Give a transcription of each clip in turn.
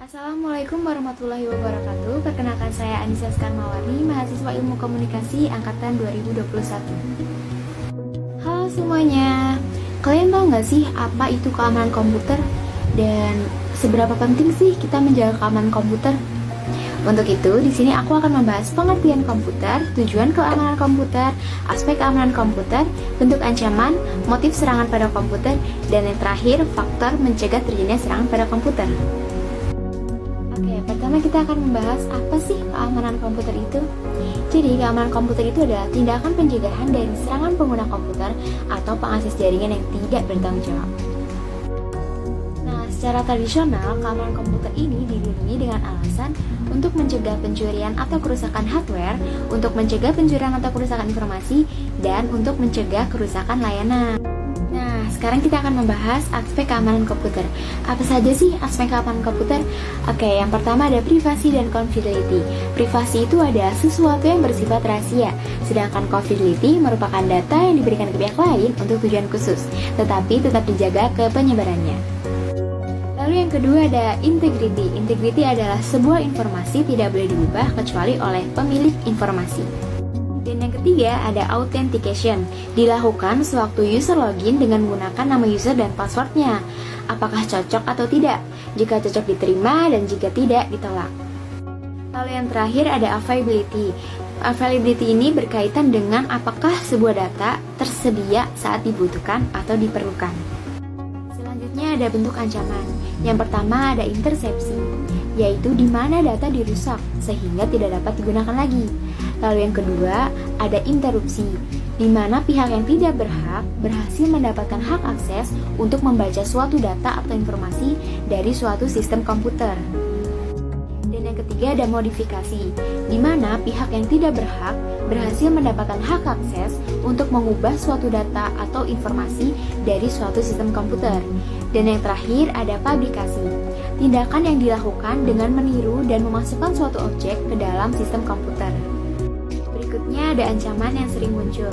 Assalamualaikum warahmatullahi wabarakatuh. Perkenalkan saya Anissa Skarmawarni, mahasiswa Ilmu Komunikasi angkatan 2021. Halo semuanya. Kalian tahu nggak sih apa itu keamanan komputer dan seberapa penting sih kita menjaga keamanan komputer? Untuk itu, di sini aku akan membahas pengertian komputer, tujuan keamanan komputer, aspek keamanan komputer, bentuk ancaman, motif serangan pada komputer, dan yang terakhir, faktor mencegah terjadinya serangan pada komputer. Oke, pertama kita akan membahas apa sih keamanan komputer itu. Jadi, keamanan komputer itu adalah tindakan pencegahan dari serangan pengguna komputer atau pengakses jaringan yang tidak bertanggung jawab. Nah, secara tradisional, keamanan komputer ini dilindungi dengan alasan untuk mencegah pencurian atau kerusakan hardware, untuk mencegah pencurian atau kerusakan informasi, dan untuk mencegah kerusakan layanan. Nah, sekarang kita akan membahas aspek keamanan komputer. Apa saja sih aspek keamanan komputer? Oke, yang pertama ada privasi dan confidentiality. Privasi itu ada sesuatu yang bersifat rahasia, sedangkan confidentiality merupakan data yang diberikan ke pihak lain untuk tujuan khusus, tetapi tetap dijaga ke penyebarannya. Lalu yang kedua ada integrity. Integrity adalah sebuah informasi tidak boleh diubah kecuali oleh pemilik informasi. Dan yang ketiga ada authentication, dilakukan sewaktu user login dengan menggunakan nama user dan passwordnya. Apakah cocok atau tidak? Jika cocok diterima dan jika tidak ditolak. Lalu yang terakhir ada availability. Availability ini berkaitan dengan apakah sebuah data tersedia saat dibutuhkan atau diperlukan. Selanjutnya ada bentuk ancaman. Yang pertama ada intercepsi, yaitu di mana data dirusak sehingga tidak dapat digunakan lagi. Lalu yang kedua, ada interupsi, di mana pihak yang tidak berhak berhasil mendapatkan hak akses untuk membaca suatu data atau informasi dari suatu sistem komputer. Dan yang ketiga ada modifikasi, di mana pihak yang tidak berhak berhasil mendapatkan hak akses untuk mengubah suatu data atau informasi dari suatu sistem komputer. Dan yang terakhir ada publikasi, tindakan yang dilakukan dengan meniru dan memasukkan suatu objek ke dalam sistem komputer. Berikutnya ada ancaman yang sering muncul.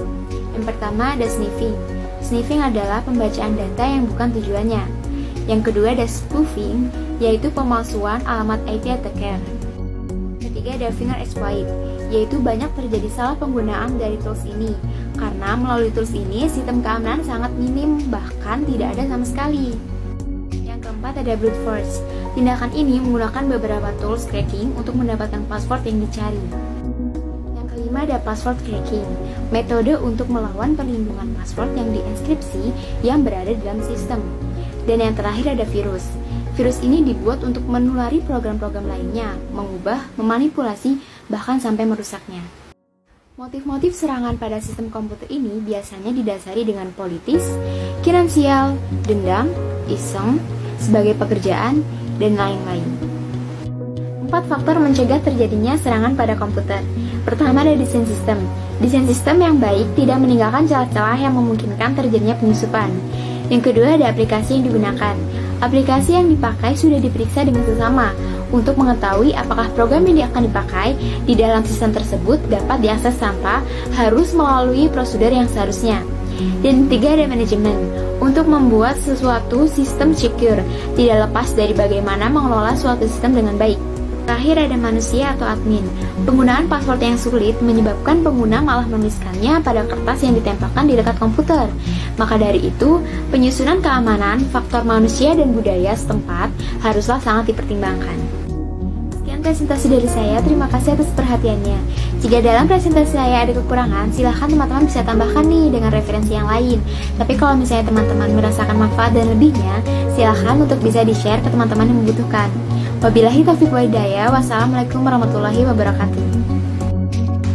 Yang pertama ada sniffing. Sniffing adalah pembacaan data yang bukan tujuannya. Yang kedua ada spoofing, yaitu pemalsuan alamat IP attacker. Ketiga ada finger exploit, yaitu banyak terjadi salah penggunaan dari tools ini. Karena melalui tools ini sistem keamanan sangat minim, bahkan tidak ada sama sekali. Yang keempat ada brute force. Tindakan ini menggunakan beberapa tools cracking untuk mendapatkan password yang dicari. Kelima ada password cracking, metode untuk melawan perlindungan password yang dienkripsi yang berada dalam sistem. Dan yang terakhir ada virus. Virus ini dibuat untuk menulari program-program lainnya, mengubah, memanipulasi, bahkan sampai merusaknya. Motif-motif serangan pada sistem komputer ini biasanya didasari dengan politis, finansial, dendam, iseng, sebagai pekerjaan, dan lain-lain. 4 faktor mencegah terjadinya serangan pada komputer. Pertama ada desain sistem. Desain sistem yang baik tidak meninggalkan celah-celah yang memungkinkan terjadinya penyusupan. Yang kedua ada aplikasi yang digunakan. Aplikasi yang dipakai sudah diperiksa dengan seksama untuk mengetahui apakah program yang akan dipakai di dalam sistem tersebut dapat diakses tanpa harus melalui prosedur yang seharusnya. Dan ketiga ada manajemen, untuk membuat sesuatu sistem secure, tidak lepas dari bagaimana mengelola suatu sistem dengan baik. Terakhir ada manusia atau admin. Penggunaan password yang sulit menyebabkan pengguna malah menuliskannya pada kertas yang ditempelkan di dekat komputer. Maka dari itu, penyusunan keamanan, faktor manusia dan budaya setempat haruslah sangat dipertimbangkan. Sekian presentasi dari saya, terima kasih atas perhatiannya. Jika dalam presentasi saya ada kekurangan, silahkan teman-teman bisa tambahkan nih dengan referensi yang lain. Tapi kalau misalnya teman-teman merasakan manfaat dan lebihnya, silahkan untuk bisa di-share ke teman-teman yang membutuhkan. Wabillahi taufiq wa hidayah. Wassalamualaikum warahmatullahi wabarakatuh.